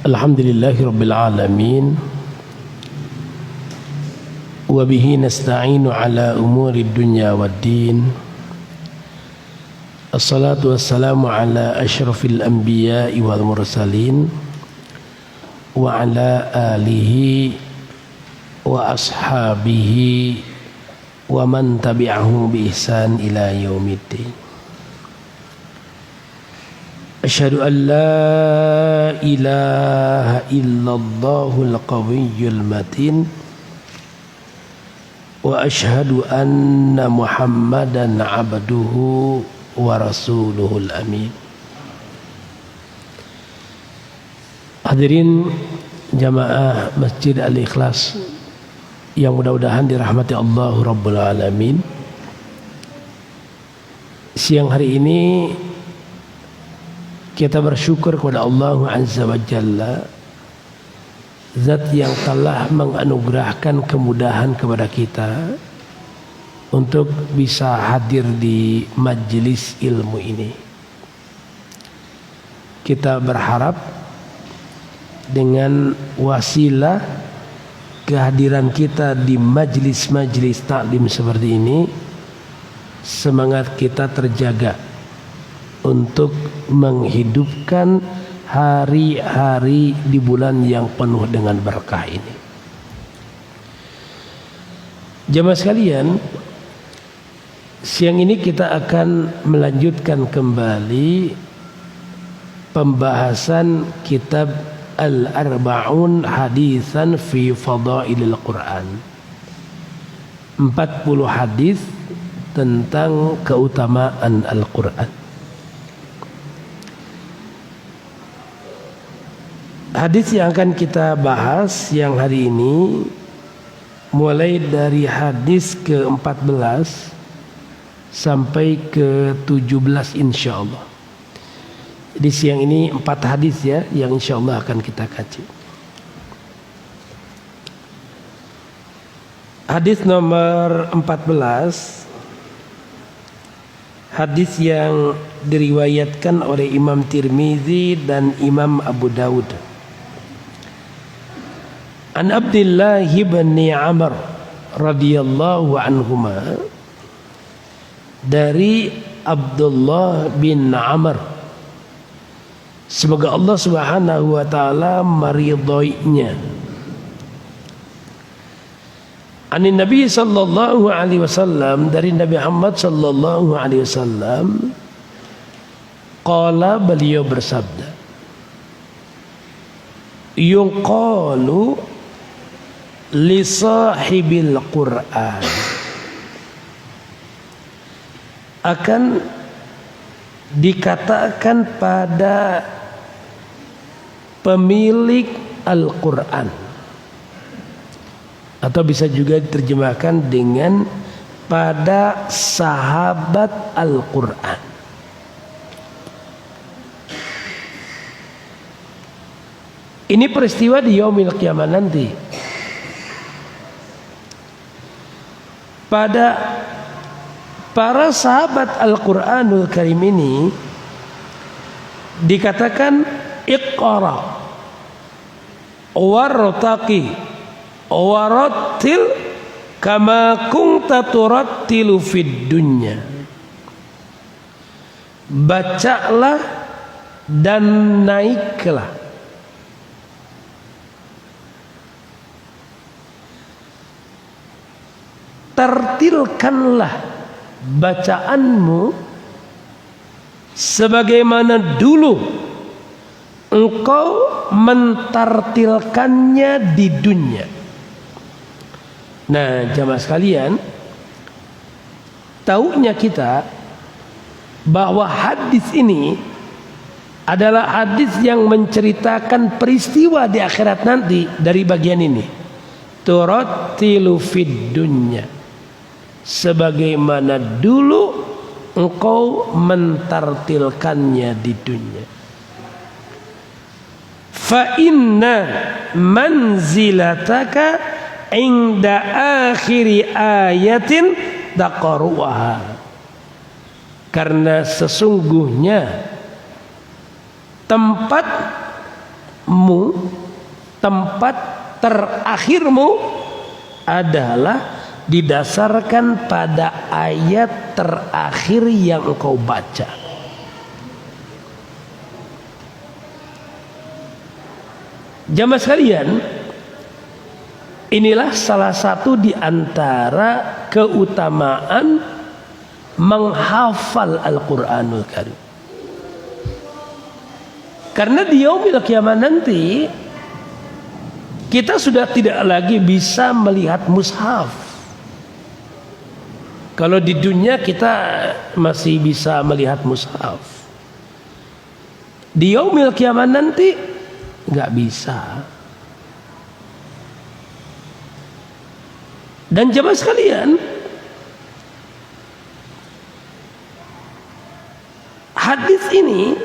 Alhamdulillahi Rabbil Alamin. Wabihi nasta'inu ala umuri dunya waddin. Assalatu wassalamu ala ashrafil anbiya'i wal mursalin, wa ala alihi wa ashabihi wa man tabi'ahum bi ihsan ila yaumiddin. Asyhadu an la ilaha illallahul qawiyyul matin wa asyhadu anna Muhammadan abduhu wa rasuluhul amin. Hadirin jamaah Masjid Al-Ikhlas yang mudah-mudahan dirahmati Allah Rabbul Alamin. Siang hari ini kita bersyukur kepada Allah Azza wa Jalla, Zat yang telah menganugerahkan kemudahan kepada kita untuk bisa hadir di majelis ilmu ini. Kita berharap dengan wasilah kehadiran kita di majelis-majelis taklim seperti ini, semangat kita terjaga untuk menghidupkan hari-hari di bulan yang penuh dengan berkah ini. Jamaah sekalian, siang ini kita akan melanjutkan kembali pembahasan kitab Al-Arba'un Hadisan fi Fadailil Quran. 40 hadis tentang keutamaan Al-Quran. Hadis yang akan kita bahas yang hari ini mulai dari hadis ke-14 sampai ke-17 insyaallah. Di siang ini 4 hadis ya yang insyaallah akan kita kaji. Hadis nomor 14, hadis yang diriwayatkan oleh Imam Tirmizi dan Imam Abu Dawud. An Abdullah bin Amr radhiyallahu anhuma, dari Abdullah bin Amr, semoga Allah Subhanahu wa taala meridhoinya. Anin Nabi sallallahu alaihi wasallam, dari Nabi Muhammad sallallahu alaihi wasallam, qala, beliau bersabda, yuqalu li sahibil Qur'an, akan dikatakan pada pemilik Al-Quran, atau bisa juga diterjemahkan dengan pada sahabat Al-Quran. Ini peristiwa di yaumil qiyamah nanti. Pada para sahabat Al-Quranul Karim ini dikatakan iqra wartaqi warattil kama kunta turattilu fid dunya. Bacalah dan naiklah, tertilkanlah bacaanmu sebagaimana dulu engkau mentartilkannya di dunia. Nah, jamaah sekalian, tahunya kita bahwa hadis ini adalah hadis yang menceritakan peristiwa di akhirat nanti dari bagian ini. Turattilu fid dunya, sebagaimana dulu engkau mentartilkannya di dunia. Fa inna manzilataka inda akhiri ayatin taqra'uha, karena sesungguhnya tempat tempat terakhirmu adalah didasarkan pada ayat terakhir yang engkau baca. Jamaah sekalian, inilah salah satu di antara keutamaan menghafal Al-Quranul Karim. Karena di yaumil kiamat nanti kita sudah tidak lagi bisa melihat mushaf. Kalau di dunia kita masih bisa melihat mushaf, di yaumil kiamat nanti nggak bisa. Dan jemaah sekalian, hadis ini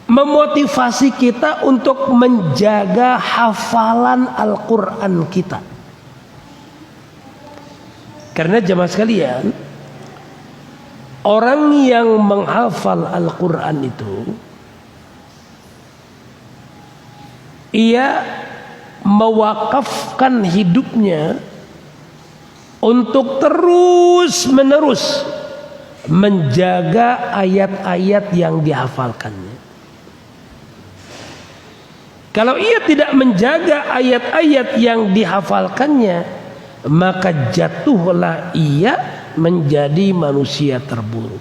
memotivasi kita untuk menjaga hafalan Al-Quran kita. Karena jemaah sekalian, orang yang menghafal Al-Quran itu, ia mewakafkan hidupnya untuk terus menerus menjaga ayat-ayat yang dihafalkannya. Kalau ia tidak menjaga ayat-ayat yang dihafalkannya, maka jatuhlah ia menjadi manusia terburuk.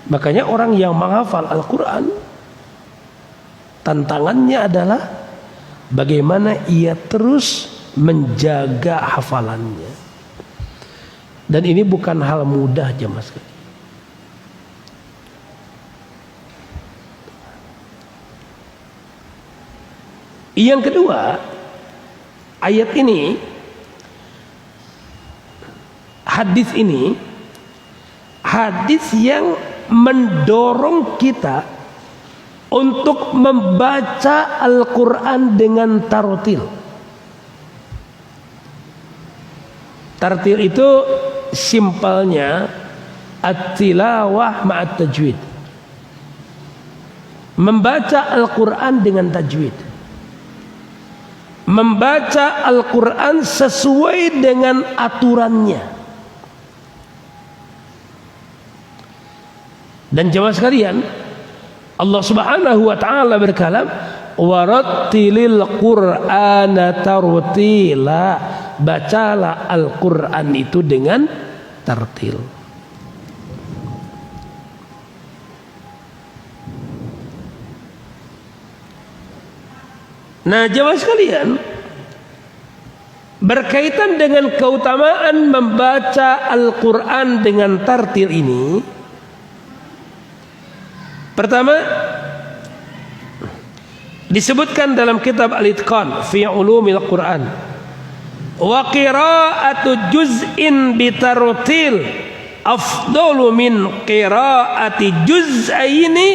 Makanya orang yang menghafal Al-Quran, tantangannya adalah bagaimana ia terus menjaga hafalannya. Dan ini bukan hal mudah, jemaah sekalian. Yang kedua, ayat ini, hadis ini, hadis yang mendorong kita untuk membaca Al-Quran dengan tartil. Tartil itu simpelnya at-tilawah ma'at tajwid. Membaca Al-Quran dengan tajwid. Membaca Al-Quran sesuai dengan aturannya. Dan jemaah sekalian, Allah Subhanahu wa taala berkalam, warattilil Qur'ana tartila. Bacalah Al-Quran itu dengan tartil. Nah, jemaah sekalian, berkaitan dengan keutamaan membaca Al-Quran dengan tartil ini, pertama disebutkan dalam kitab Al-Itqan fi Ulumil Quran, wa qira'atu juz'in bitartil afdalu min qira'ati juz'aini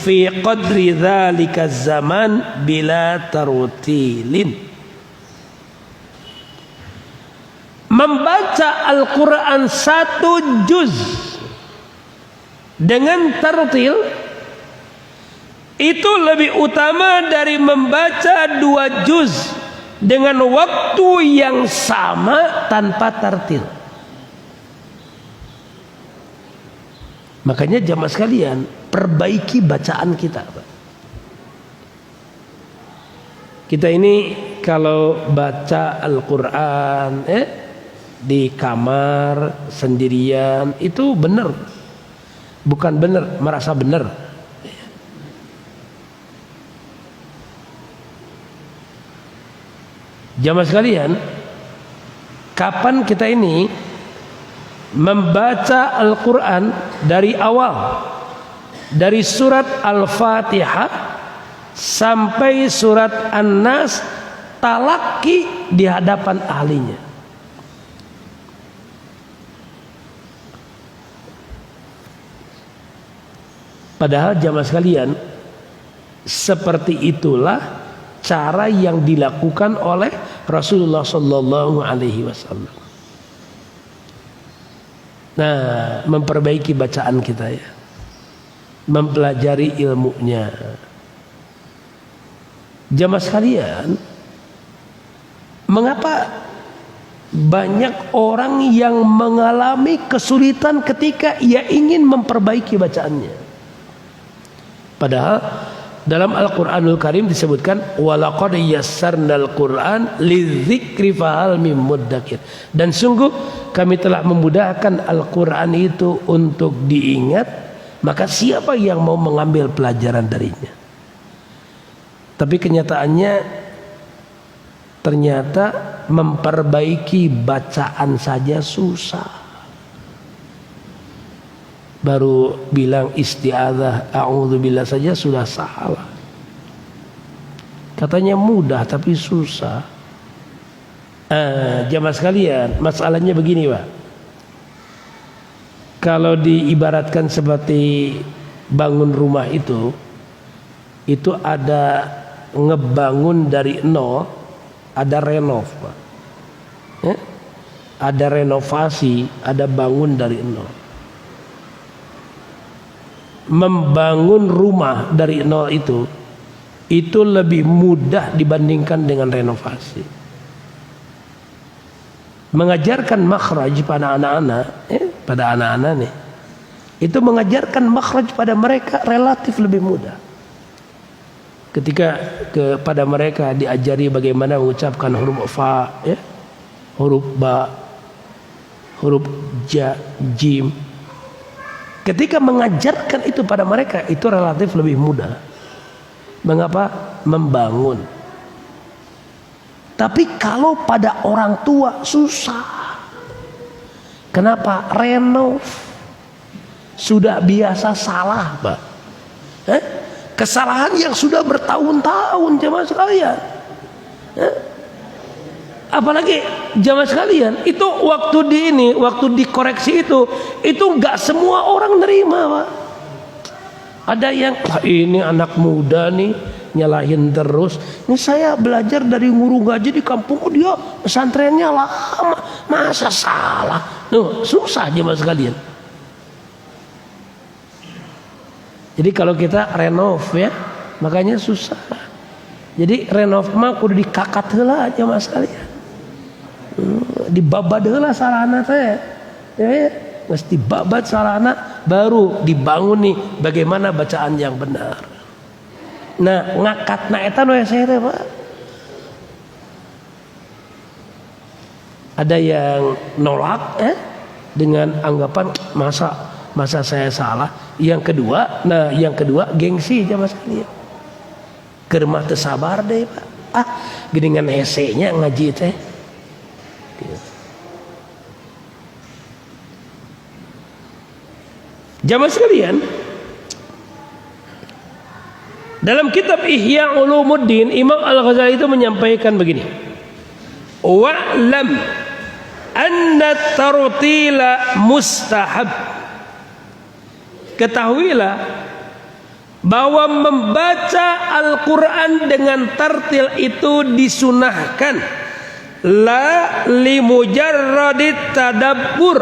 fi qadri dzalika zaman bila tartilin. Membaca Al-Quran satu juz dengan tartil itu lebih utama dari membaca 2 juz dengan waktu yang sama tanpa tartil. Makanya jamaah sekalian, perbaiki bacaan kita. Kita ini kalau baca Al-Quran di kamar sendirian itu benar, bukan benar, merasa benar. Jamaah sekalian, kapan kita ini membaca Al-Quran dari awal, dari surat Al-Fatihah sampai surat An-Nas, talaki di hadapan ahlinya. Padahal jamaah sekalian, seperti itulah cara yang dilakukan oleh Rasulullah Sallallahu Alaihi Wasallam. Nah, memperbaiki bacaan kita ya, mempelajari ilmunya. Jamaah sekalian, mengapa banyak orang yang mengalami kesulitan ketika ia ingin memperbaiki bacaannya? Padahal dalam Al-Quranul Karim disebutkan walaqad yassarnal Qur'an lidzikri fahal mim muddakir, dan sungguh kami telah memudahkan Al-Quran itu untuk diingat, maka siapa yang mau mengambil pelajaran darinya. Tapi kenyataannya ternyata memperbaiki bacaan saja susah. Baru bilang isti'adzah a'udzubillah saja sudah salah. Katanya mudah tapi susah. Jamaah sekalian, masalahnya begini Pak. Kalau diibaratkan seperti bangun rumah itu ada ngebangun dari nol, ada renov Pak. Ya? Ada renovasi, ada bangun dari nol. Membangun rumah dari nol itu lebih mudah dibandingkan dengan renovasi. Mengajarkan makhraj pada anak-anak nih, itu mengajarkan makhraj pada mereka relatif lebih mudah. Ketika kepada mereka diajari bagaimana mengucapkan huruf fa, ya, huruf ba, huruf ja, jim. Ketika mengajarkan itu pada mereka itu relatif lebih mudah. Mengapa? Membangun. Tapi kalau pada orang tua susah. Kenapa? Renov. Sudah biasa salah, Pak. Kesalahan yang sudah bertahun-tahun jemaah sekalian. Apalagi jamaah sekalian, itu waktu dikoreksi itu nggak semua orang nerima Pak. Ada yang ini anak muda nih nyalahin terus. Ini saya belajar dari guru gaji di kampung, dia pesantrennya lama, masa salah? Susah jamaah sekalian. Jadi kalau kita renov ya, makanya susah. Jadi renov mah kudu dikakat heula jamaah sekalian. Dibabad heula sarana teh. Ya, geus dibabad sarana baru dibangun nih bagaimana bacaan yang benar. Nah, ngakatna eta nu saya teh, Pak. Ada yang nolak dengan anggapan masa saya salah. Yang kedua gengsi jamaah sekalian. Keur mah teu sabar deh, Pak. Geningan hese-nya ngaji teh. Jamaah sekalian, dalam kitab Ihya Ulumuddin Imam Al-Ghazali itu menyampaikan begini, wa'lam anna tartila mustahab. Ketahuilah bahwa membaca Al-Quran dengan tartil itu disunahkan, la limujarradit tadabbur,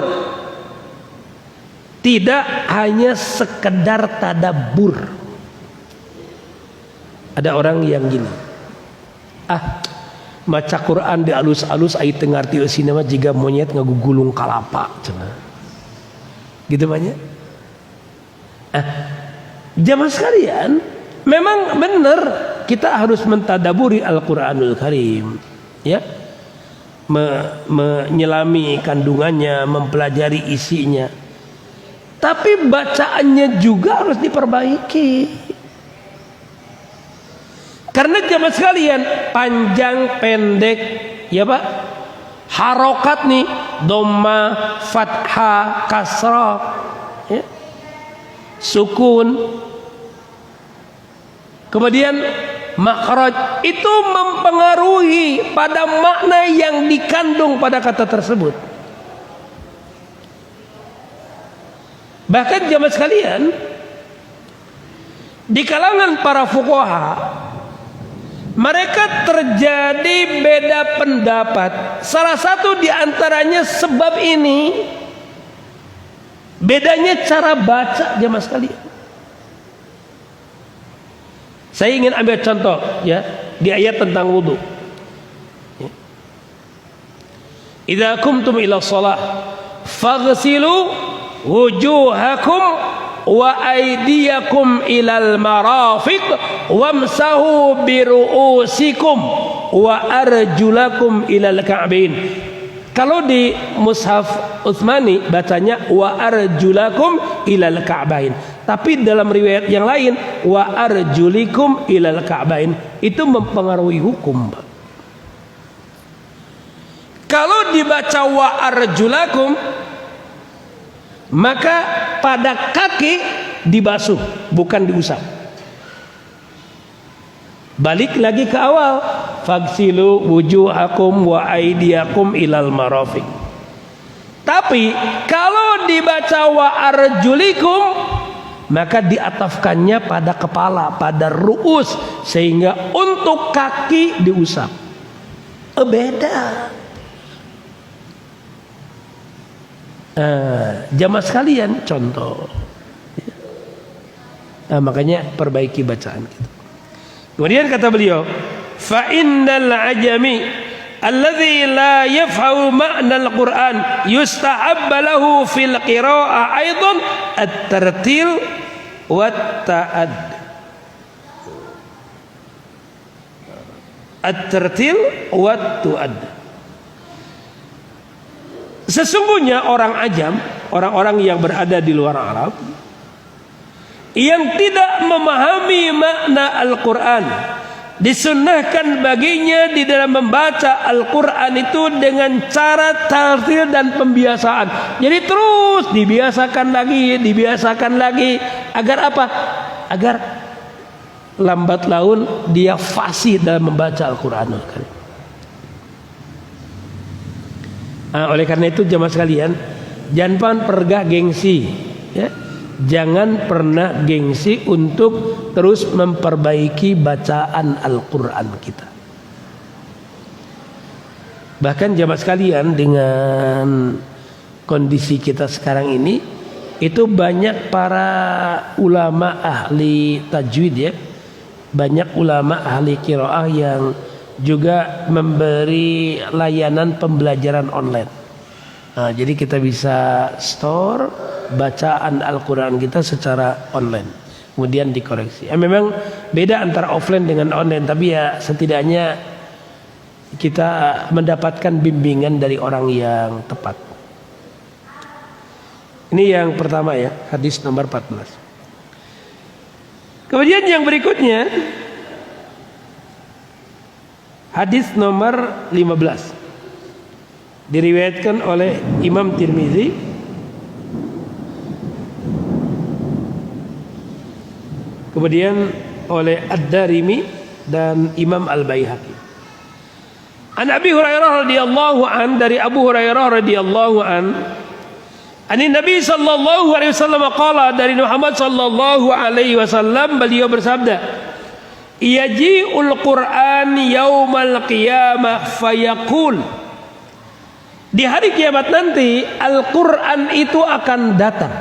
tidak hanya sekedar tadabbur. Ada orang yang gini, maca Quran di alus-alus ait tengarti eusina mah jiga monyet ngagugulung kalapa cenah. Gitu banyak. Jamaah sekalian, memang benar kita harus mentadaburi Al-Quranul Karim, ya, menyelami kandungannya, mempelajari isinya. Tapi bacaannya juga harus diperbaiki. Karena jamaah sekalian, panjang pendek, ya Pak, harokat nih, dhamma, fathah, kasrah, ya, sukun, kemudian makhraj, itu mempengaruhi pada makna yang dikandung pada kata tersebut. Bahkan jamaah sekalian, di kalangan para fuqaha, mereka terjadi beda pendapat. Salah satu di antaranya sebab ini, Bedanya cara baca jamaah sekalian. Saya ingin ambil contoh ya di ayat tentang wudu. Ya. Idza qumtum ila shalah faghsilu wujuhakum wa aydiyakum ilal marafiq wamsahu biru'usikum wa arjulakum ilal ka'bain. Kalau di mushaf Utsmani bacanya wa arjulakum ilal ka'bain. Tapi dalam riwayat yang lain wa arjulikum ilal ka'bain. Itu mempengaruhi hukum. Kalau dibaca wa arjulakum, maka pada kaki dibasuh, bukan diusap. Balik lagi ke awal, fagsilu wujuhakum wa aydiyakum ilal marafiq. Tapi kalau dibaca wa arjulikum, maka diatafkannya pada kepala, pada ru'us, sehingga untuk kaki diusap. Beda. Jamaah sekalian, contoh. Makanya perbaiki bacaan kita. Kemudian kata beliau, fa innal ajami alladhi la yafhamu ma'na al-Qur'an yustahabba lahu fil qira'ah aidan at-tartil wat ta'ad. At-tartil wat tu'ad. Sesungguhnya orang ajam, orang-orang yang berada di luar Arab, yang tidak memahami makna Al-Quran, disunnahkan baginya di dalam membaca Al-Quran itu dengan cara tartil dan pembiasaan. Jadi terus dibiasakan lagi. Agar apa? Agar lambat laun dia fasih dalam membaca Al-Quran. Oleh karena itu jemaah sekalian, jangan pernah gengsi, ya. Jangan pernah gengsi untuk terus memperbaiki bacaan Al-Quran kita. Bahkan jemaah sekalian, dengan kondisi kita sekarang ini, itu banyak para ulama ahli tajwid, ya, banyak ulama ahli qiraah yang juga memberi layanan pembelajaran online. Jadi kita bisa store bacaan Al-Quran kita secara online, kemudian dikoreksi. Memang beda antara offline dengan online, tapi ya setidaknya kita mendapatkan bimbingan dari orang yang tepat. Ini yang pertama ya, hadis nomor 14. Kemudian yang berikutnya, hadis nomor 15. Diriwayatkan oleh Imam Tirmizi, kemudian oleh Ad-Darimi dan Imam Al-Baihaqi. An Abi Hurairah radhiyallahu an, dari Abu Hurairah radhiyallahu an, ani Nabi sallallahu alaihi wasallam qala, dari Muhammad sallallahu alaihi wasallam beliau bersabda, yaji'ul Qur'an yaumal qiyamah fayaqul, di hari kiamat nanti Al-Quran itu akan datang.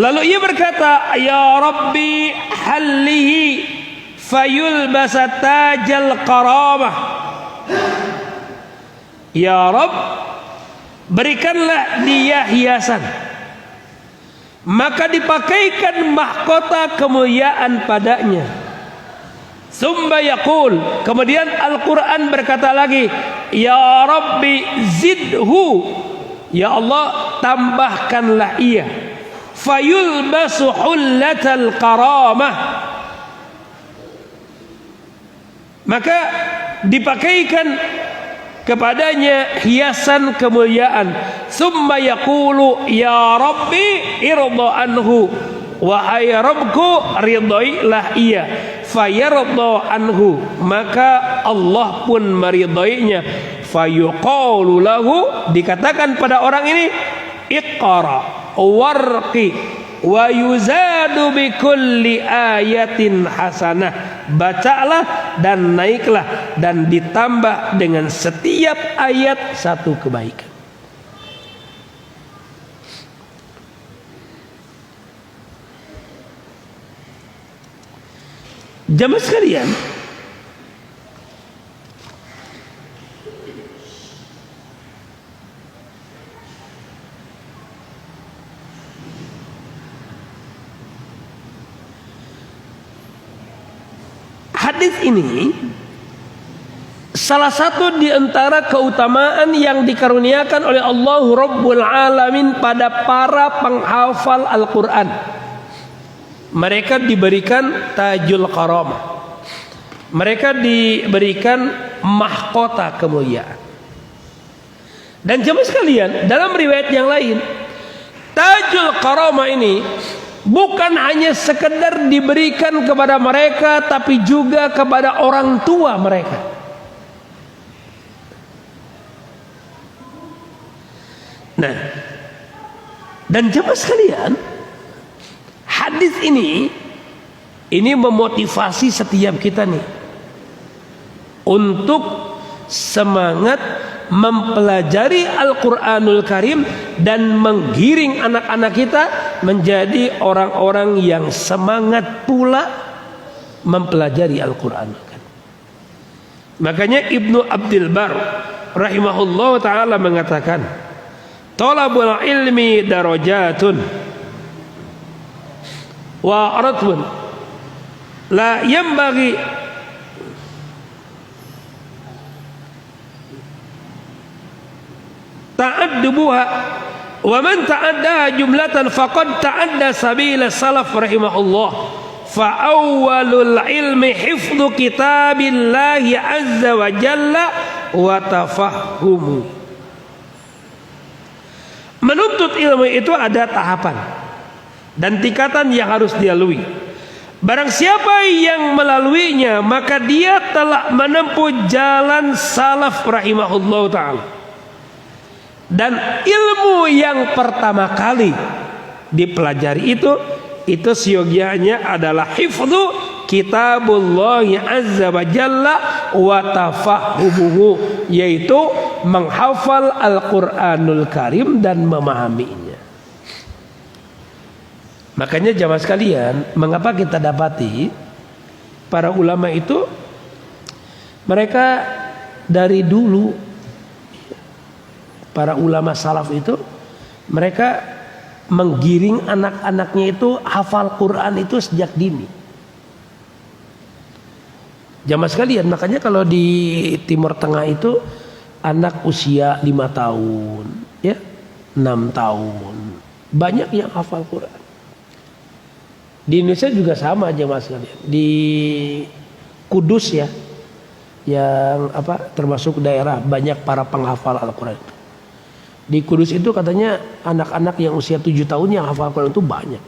Lalu ia berkata, ya Rabbi hallihi fayulbasa tajal karamah. Ya Rabb, berikanlah dia hiasan, maka dipakaikan mahkota kemuliaan padanya. Summa yaqul, kemudian Al-Quran berkata lagi, ya Rabbi zidhu, ya Allah tambahkanlah ia. Fayulbasu hullatal karamah, maka dipakaikan kepadanya hiasan kemuliaan. Summa yaqulu ya Rabbi irda anhu, wahai Rabbku ridailah ia. Fayarda anhu, maka Allah pun meridainya. Fayuqalu lahu, dikatakan pada orang ini, iqra warqi wa yuzadu bi kulli ayatin hasanah, bacalah dan naiklah dan ditambah dengan setiap ayat satu kebaikan. Jamaah sekalian, hadis ini salah satu di antara keutamaan yang dikaruniakan oleh Allah Rabbul Alamin pada para penghafal Al-Quran. Mereka diberikan tajul karamah, mereka diberikan mahkota kemuliaan. Dan jemaah sekalian, dalam riwayat yang lain, tajul karamah ini bukan hanya sekedar diberikan kepada mereka, tapi juga kepada orang tua mereka. Nah, dan jemaah sekalian, hadis ini memotivasi setiap kita nih untuk semangat mempelajari Al-Quranul Karim dan menggiring anak-anak kita menjadi orang-orang yang semangat pula mempelajari Al-Quranul Karim. Makanya Ibnu Abdul Bar rahimahullah ta'ala mengatakan, talabul ilmi darajatun wa aratun la yanbaghi ta'addubuha wa man ta'addaha jumlatan faqad ta'adda sabila salaf rahimahullah. Fa awwalul ilmi hifdzu kitabillahi azza wa jalla wa tafahhumu. Menuntut ilmu itu ada tahapan dan tingkatan yang harus dilalui. Barang siapa yang melaluinya, maka dia telah menempuh jalan salaf rahimahullah ta'ala. Dan ilmu yang pertama kali dipelajari itu siogianya adalah hifdzu kitabullah azza wa jalla wa tafahumuhu, yaitu menghafal Al-Quranul Karim dan memahaminya. Makanya jamaah sekalian, mengapa kita dapati para ulama itu mereka dari dulu, para ulama salaf itu mereka menggiring anak-anaknya itu hafal Quran itu sejak dini. Jamaah sekalian, makanya kalau di Timur Tengah itu anak usia 5 tahun, ya 6 tahun, banyak yang hafal Quran. Di Indonesia juga sama aja mas sekalian. Di Kudus ya, yang termasuk daerah banyak para penghafal Al-Quran itu. Di Kudus itu katanya anak-anak yang usia 7 tahun yang hafal Al-Quran itu banyak.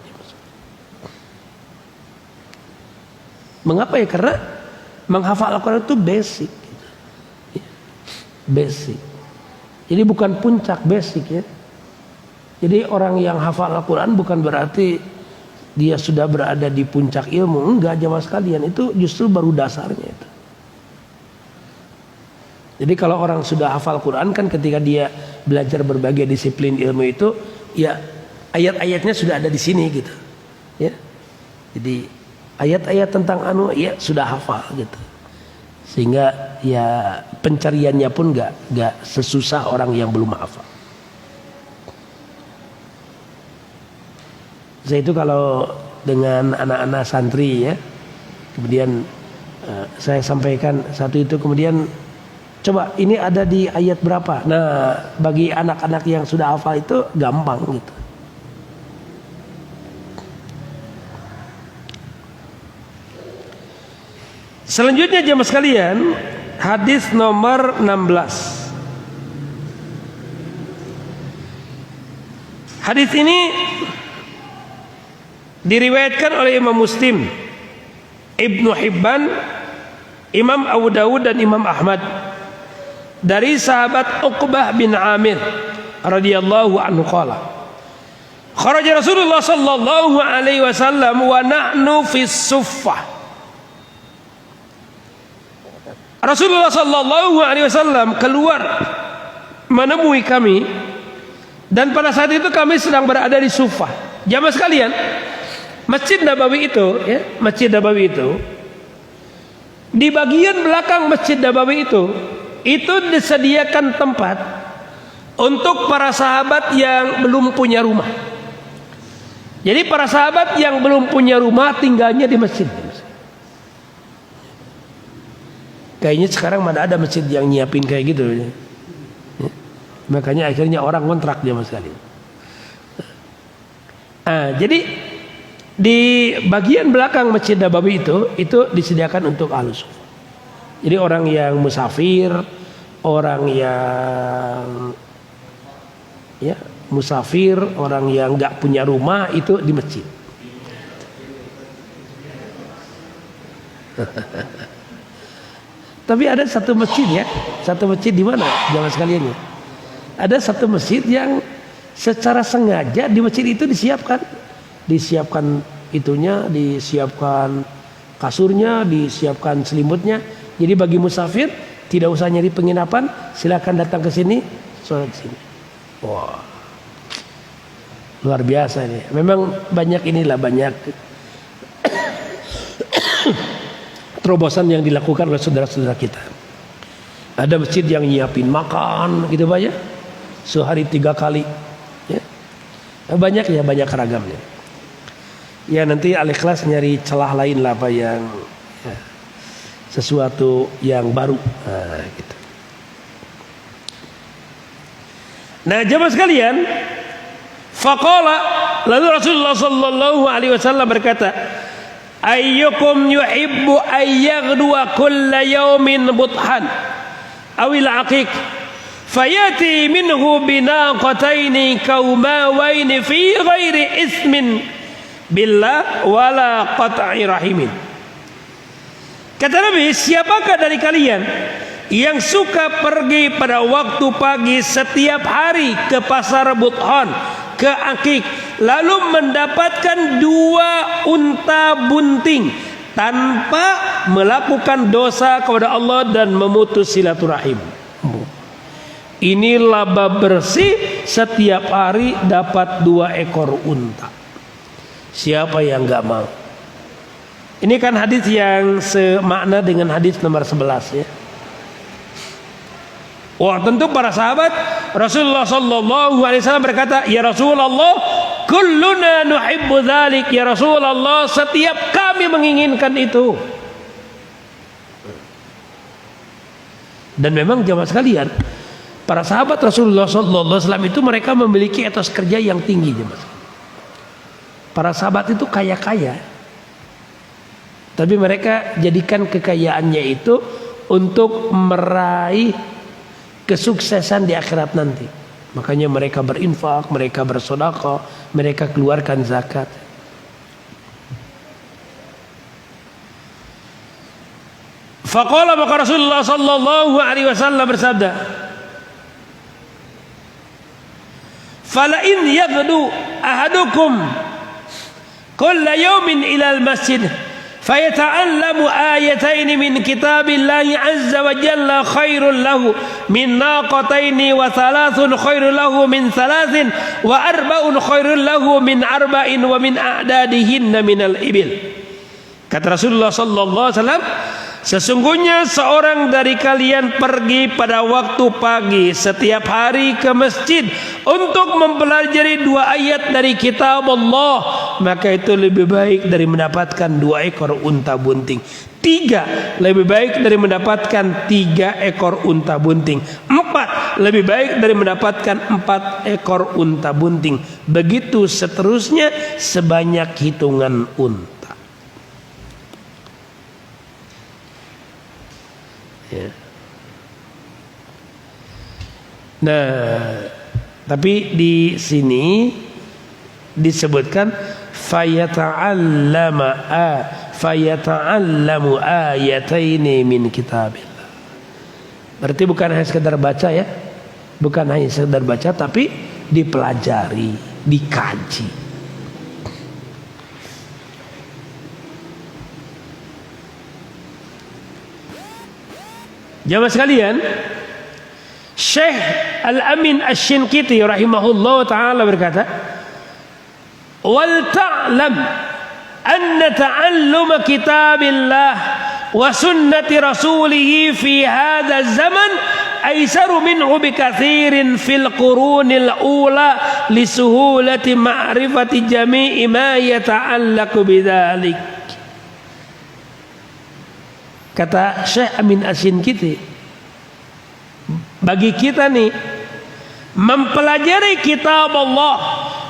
Mengapa ya? Karena menghafal Al-Quran itu basic. Basic. Jadi bukan puncak, basic ya. Jadi orang yang hafal Al-Quran bukan berarti dia sudah berada di puncak ilmu. Enggak jamaah sekalian, itu justru baru dasarnya itu. Jadi kalau orang sudah hafal Quran kan ketika dia belajar berbagai disiplin ilmu itu, ya ayat-ayatnya sudah ada di sini gitu. Ya. Jadi ayat-ayat tentang ya sudah hafal gitu. Sehingga ya pencariannya pun enggak sesusah orang yang belum hafal. Saya itu kalau dengan anak-anak santri ya, kemudian saya sampaikan satu itu, kemudian coba ini ada di ayat berapa. Nah bagi anak-anak yang sudah hafal itu gampang gitu. Selanjutnya jemaah sekalian, hadis nomor 16. Hadis ini diriwayatkan oleh Imam Muslim, Ibnu Hibban, Imam Abu Dawud dan Imam Ahmad dari sahabat Uqbah bin Amir radhiyallahu anhu qala, kharaja Rasulullah sallallahu alaihi wasallam wa nahnu fis suffah. Rasulullah sallallahu alaihi wasallam keluar menemui kami, dan pada saat itu kami sedang berada di Suffah. Jamaah sekalian, Masjid Nabawi itu, ya, Masjid Nabawi itu Di bagian belakang Masjid Nabawi itu disediakan tempat untuk para sahabat yang belum punya rumah. Jadi para sahabat yang belum punya rumah tinggalnya di masjid. Kayaknya sekarang mana ada masjid yang nyiapin kayak gitu ya. Makanya akhirnya orang kontrak zaman sekali. Jadi di bagian belakang Masjid Nabawi itu disediakan untuk ahlus sufa. Jadi orang yang musafir, orang yang orang yang nggak punya rumah itu di masjid. Tapi ada satu masjid di mana jamaah sekalian ya? Ada satu masjid yang secara sengaja di masjid itu disiapkan itunya, disiapkan kasurnya, disiapkan selimutnya. Jadi bagi musafir tidak usah nyari penginapan, silakan datang ke sini, sholat di sini. Wah, luar biasa ini. Memang banyak terobosan yang dilakukan oleh saudara-saudara kita. Ada masjid yang nyiapin makan gitu banyak, sehari 3 kali. Ya. Banyak ragamnya. Ya nanti Al-Ikhlas nyari celah lain lah apa yang sesuatu yang baru. Gitu. Nah jamaah sekalian, faqala, lalu Rasulullah sallallahu alaihi wasallam berkata, ayyukum yuhibbu ayyaghduwa kulla yawmin buthan awil aqiq fayati minhu binaqataini kaumawaini fi ghairi ismin billah wala qat'i rahimin. Kata Nabi, siapakah dari kalian yang suka pergi pada waktu pagi setiap hari ke pasar Buthan, ke Akik, lalu mendapatkan 2 unta bunting tanpa melakukan dosa kepada Allah dan memutus silaturahim. Ini laba bersih, setiap hari dapat 2 ekor unta. Siapa yang gak mau? Ini kan hadis yang semakna dengan hadis nomor 11 ya. Wah, tentu para sahabat Rasulullah sallallahu alaihi wasallam berkata, "Ya Rasulullah, kulluna nuhibbu dzalik." Ya Rasulullah, setiap kami menginginkan itu. Dan memang jamaah sekalian, para sahabat Rasulullah sallallahu alaihi wasallam itu mereka memiliki etos kerja yang tinggi jemaah. Para sahabat itu kaya-kaya, tapi mereka jadikan kekayaannya itu untuk meraih kesuksesan di akhirat nanti. Makanya mereka berinfak, mereka bersedekah, mereka keluarkan zakat. Faqala, maka Rasulullah sallallahu alaihi wasallam bersabda, "Fala in yaghdu ahadukum kulla yawmin ila al-masjid fayata'allamu ayataini min kitabillahi azza wa jalla khairul lahu min naqataini wa thalathun khairul lahu min thalathin wa arba'un khairul lahu min arba'in wa min a'dadihinna minal ibil." Kata Rasulullah sallallahu alaihi wasallam, sesungguhnya seorang dari kalian pergi pada waktu pagi setiap hari ke masjid untuk mempelajari 2 ayat dari kitab Allah, maka itu lebih baik dari mendapatkan 2 ekor unta bunting. 3, lebih baik dari mendapatkan 3 ekor unta bunting. 4, lebih baik dari mendapatkan 4 ekor unta bunting. Begitu seterusnya sebanyak hitungan unta. Ya. Nah, tapi di sini disebutkan fayata'allamu ayataini min kitabillah. Berarti bukan hanya sekedar baca ya, bukan hanya sekedar baca, tapi dipelajari, dikaji. Jamaah sekalian, Syekh Al-Amin Asy-Shinqiti rahimahullah ta'ala berkata, "Wal ta'lam anna ta'alluma kitabillah wa sunnati rasulih fi hadha zaman aisaru minhu bikathirin fil qurunil ula li suhulati ma'rifati jami'i ma yata'allaqu bidzalik. Kata Syekh Amin Asy-Syinkiti, bagi kita nih mempelajari kitab Allah,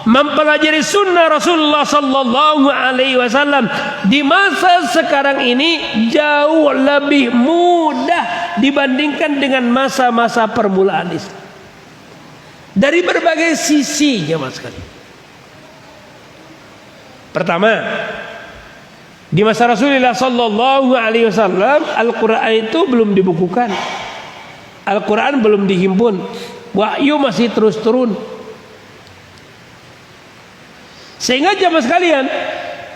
mempelajari sunnah Rasulullah sallallahu alaihi wasallam di masa sekarang ini jauh lebih mudah dibandingkan dengan masa-masa permulaan Islam. Dari berbagai sisi, jemaah sekalian. Pertama, di masa Rasulullah sallallahu alaihi wasallam Al-Qur'an itu belum dibukukan. Al-Quran belum dihimpun, wahyu masih terus turun. Sehingga jemaah sekalian,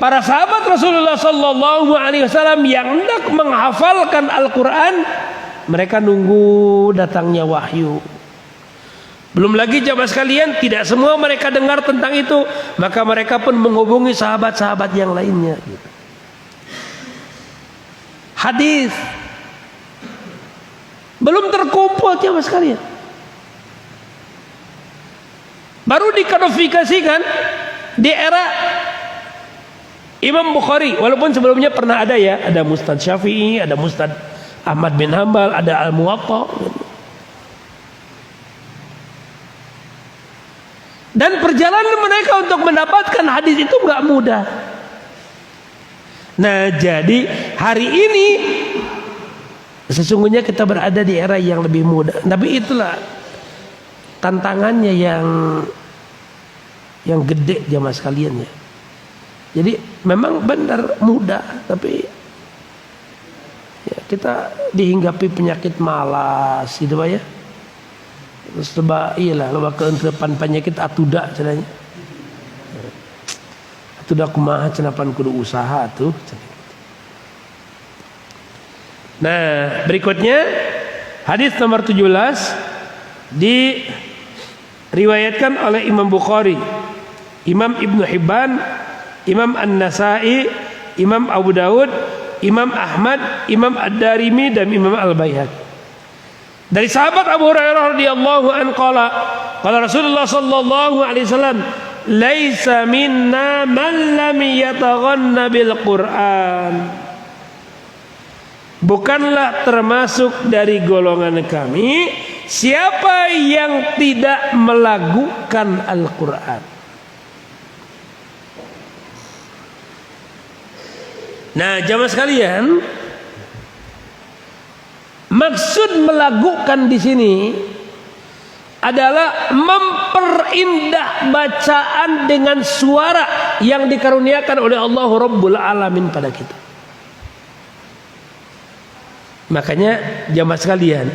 para sahabat Rasulullah sallallahu alaihi wasallam yang hendak menghafalkan Al-Quran, mereka nunggu datangnya wahyu. Belum lagi jemaah sekalian, tidak semua mereka dengar tentang itu, maka mereka pun menghubungi sahabat-sahabat yang lainnya. Hadis belum terkumpul jemaah sekalian. Baru dikodifikasikan di era Imam Bukhari. Walaupun sebelumnya pernah ada ya, ada Mustad Syafi'i, ada Mustad Ahmad bin Hanbal, ada Al-Muwatta. Dan perjalanan mereka untuk mendapatkan hadis itu nggak mudah. Nah, jadi hari ini sesungguhnya kita berada di era yang lebih mudah. Tapi itulah tantangannya yang gede jamaah sekalian ya. Jadi memang benar mudah, tapi ya, kita dihinggapi penyakit malas gitu Pak ya. Terus coba iyalah ke depan penyakit atuda cenanya. Atuda kumaha cenapan kudu usaha tuh. Nah, berikutnya hadis nomor 17 diriwayatkan oleh Imam Bukhari, Imam Ibnu Hibban, Imam An-Nasa'i, Imam Abu Daud, Imam Ahmad, Imam Ad-Darimi dan Imam Al-Baihaqi. Dari sahabat Abu Hurairah radhiyallahu anhu qala Rasulullah sallallahu alaihi wasallam, "Laisa minna man lam yataghanna bil Qur'an." Bukanlah termasuk dari golongan kami siapa yang tidak melagukan Al-Quran. Nah, jamaah sekalian, maksud melagukan di sini adalah memperindah bacaan dengan suara yang dikaruniakan oleh Allah Rabbul Alamin pada kita. Makanya jamaah sekalian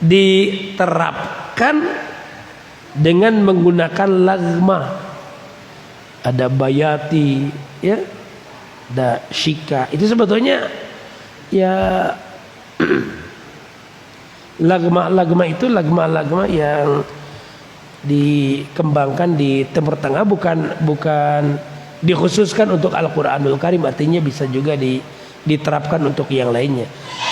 diterapkan dengan menggunakan lagma. Ada bayati, ya, ada syika. Itu sebetulnya ya lagma itu lagma yang dikembangkan di Timur Tengah, bukan dikhususkan untuk Al-Quranul Karim, artinya bisa juga diterapkan untuk yang lainnya.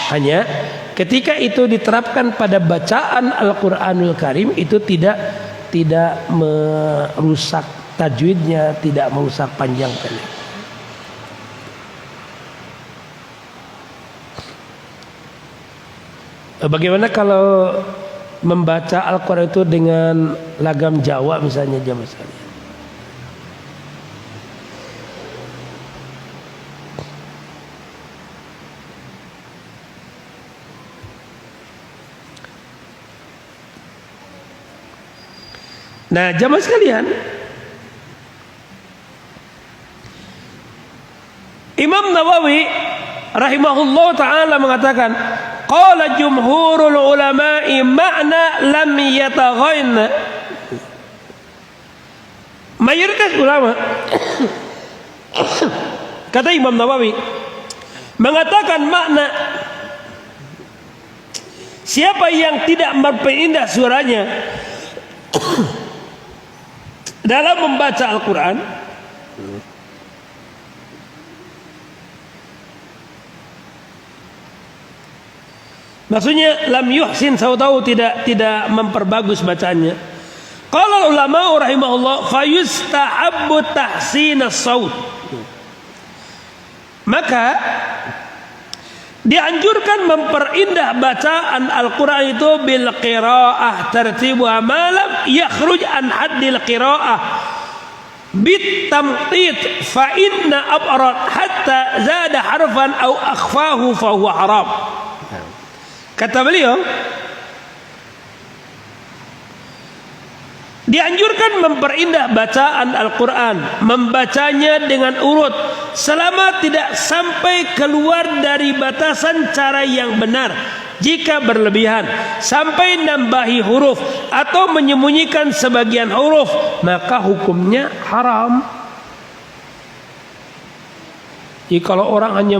Hanya ketika itu diterapkan pada bacaan Al-Quranul Karim, itu tidak merusak tajwidnya, tidak merusak panjangkannya. Bagaimana kalau membaca Al-Quran itu dengan lagam Jawa misalnya jamaah sekalian? Nah, jamaah sekalian, Imam Nawawi rahimahullah ta'ala mengatakan, qala jumhurul ulama'i ma'na lam yataghayyana. Mayoritas ulama kata Imam Nawawi mengatakan makna siapa yang tidak memperindah suaranya dalam membaca Al-Quran, Maksudnya lam yuhsin sautahu, tidak memperbagus bacaannya. Qala ulama rahimahullah fayustahabbu tahsinas saut. Maka dianjurkan memperindah bacaan Al-Quran itu bil qiraah tartibuha ma lam yakhruj an haddil qiraah bit tamtid fa inna ab'arat hatta zada harfan aw akhfahu fa huwa haram. Kata beliau, dianjurkan memperindah bacaan Al-Quran, membacanya dengan urut selama tidak sampai keluar dari batasan cara yang benar. Jika berlebihan sampai nambahi huruf atau menyembunyikan sebagian huruf, maka hukumnya haram. Jadi kalau orang hanya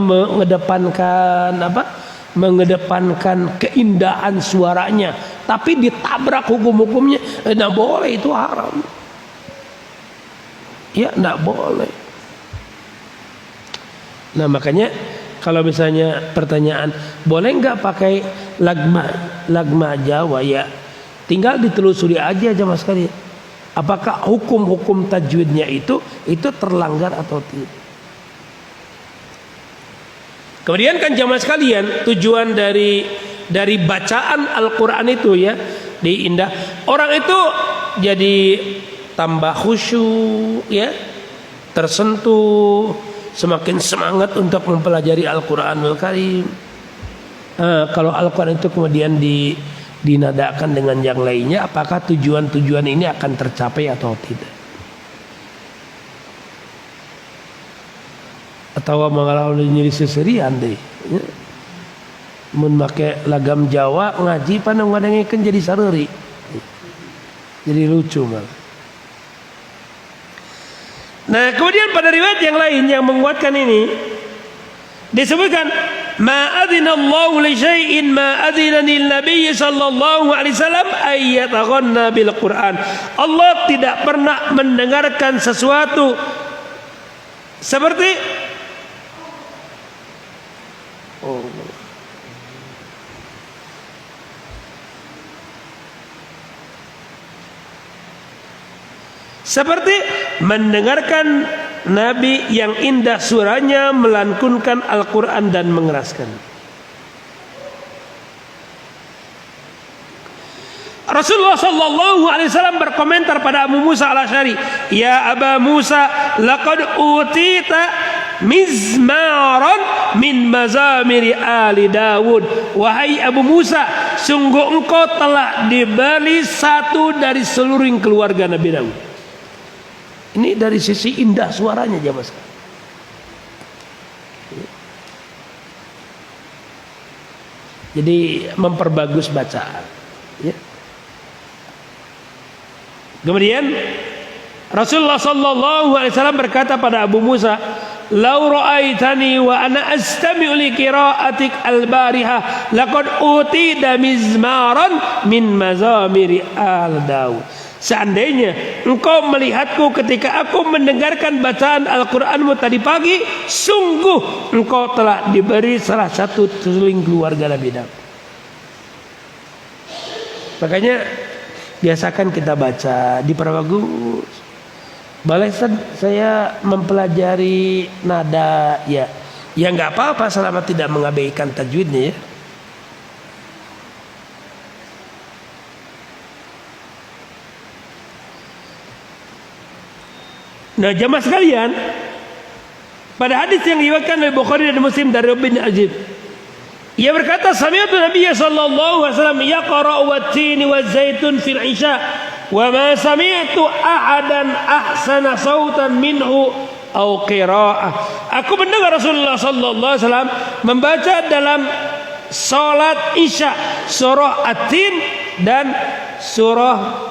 mengedepankan keindahan suaranya, tapi ditabrak hukum-hukumnya, tidak boleh, itu haram. Ya, tidak boleh. Nah, makanya kalau misalnya pertanyaan, boleh nggak pakai lagma Jawa, ya tinggal ditelusuri aja jamaah sekalian. Apakah hukum-hukum tajwidnya itu terlanggar atau tidak? Kemudian kan jamaah sekalian, tujuan dari bacaan Al-Quran itu ya diindah. Orang itu jadi tambah khusyuk ya, tersentuh, semakin semangat untuk mempelajari Al-Quranul Karim. Kalau Al-Quran itu kemudian dinadakan dengan yang lainnya, apakah tujuan-tujuan ini akan tercapai atau tidak? Atau mengalami nyeri seserian deh ya. Memakai lagam Jawa ngaji pandang ngadengikeun jadi sareri, jadi lucu malah. Nah, kemudian pada riwayat yang lain yang menguatkan ini disebutkan ma adzinallahu li syai'in ma adzina lin nabiy sallallahu alaihi wasallam ayyataghanna bil Qur'an. Allah tidak pernah mendengarkan sesuatu seperti mendengarkan Nabi yang indah suaranya melantunkan Al-Quran dan mengeraskan. Rasulullah sallallahu alaihi wasallam berkomentar pada Abu Musa al-Asy'ari, "Ya Aba Musa, laqad utita mizmaran min mazamiri ali Dawud." Wahai Abu Musa, sungguh engkau telah diberi satu dari seluruh keluarga Nabi Daud. Ini dari sisi indah suaranya jamaah sekalian. Jadi memperbagus bacaan ya. Kemudian Rasulullah sallallahu alaihi wasallam berkata pada Abu Musa, "Lau ra'aitani wa ana astami'u li qira'atik al-barihah laqad utida mizmaran min mazamiri al-Daud." Seandainya engkau melihatku ketika aku mendengarkan bacaan Al-Quranmu tadi pagi, sungguh engkau telah diberi salah satu seling keluarga Nabi Daud. Makanya biasakan kita baca, diperbagus. Boleh saya mempelajari nada ya nggak apa-apa selama tidak mengabaikan tajwidnya ya. Nah, jamaah sekalian, pada hadis yang diriwayatkan oleh Bukhari dan Muslim dari Ibnu Azib, ia berkata, "Sami'tu Nabiy sallallahu alaihi wasallam yaqra'u wat-tini waz-zaitun fil 'isya, wa ma sami'tu ahadan ahsana sautan minhu aw qira'ah." Aku mendengar Rasulullah sallallahu alaihi wasallam membaca dalam salat Isya surah At-Tin dan surah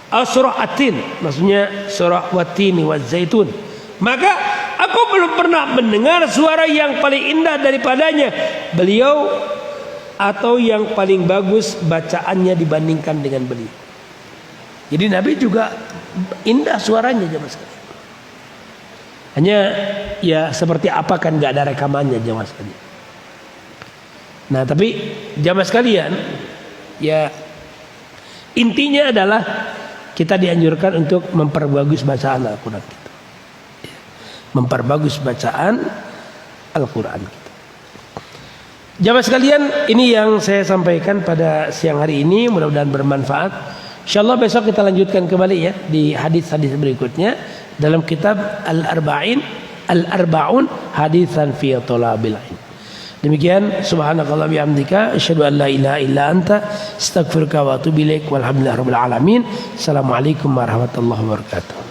At-Tin, maksudnya surah Wat-Tini waz-Zaitun. Maka aku belum pernah mendengar suara yang paling indah daripadanya beliau, atau yang paling bagus bacaannya dibandingkan dengan beliau. Jadi Nabi juga indah suaranya jemaah sekalian. Hanya ya seperti apa kan nggak ada rekamannya jemaah sekalian. Nah, tapi jamaah sekalian, ya intinya adalah kita dianjurkan untuk memperbagus bacaan Al-Quran kita. Memperbagus bacaan Al-Quran kita. Jamaah sekalian, ini yang saya sampaikan pada siang hari ini, mudah-mudahan bermanfaat. Insyaallah besok kita lanjutkan kembali ya di hadis-hadis berikutnya dalam kitab Al-Arba'un Hadisan fi Thalabil Ilm. Demikian, subhanakallah bihamdika asyhadu an la ilaha illa anta astaghfiruka wa atubu ilaik walhamdulillahirabbil alamin. Assalamualaikum warahmatullahi wabarakatuh.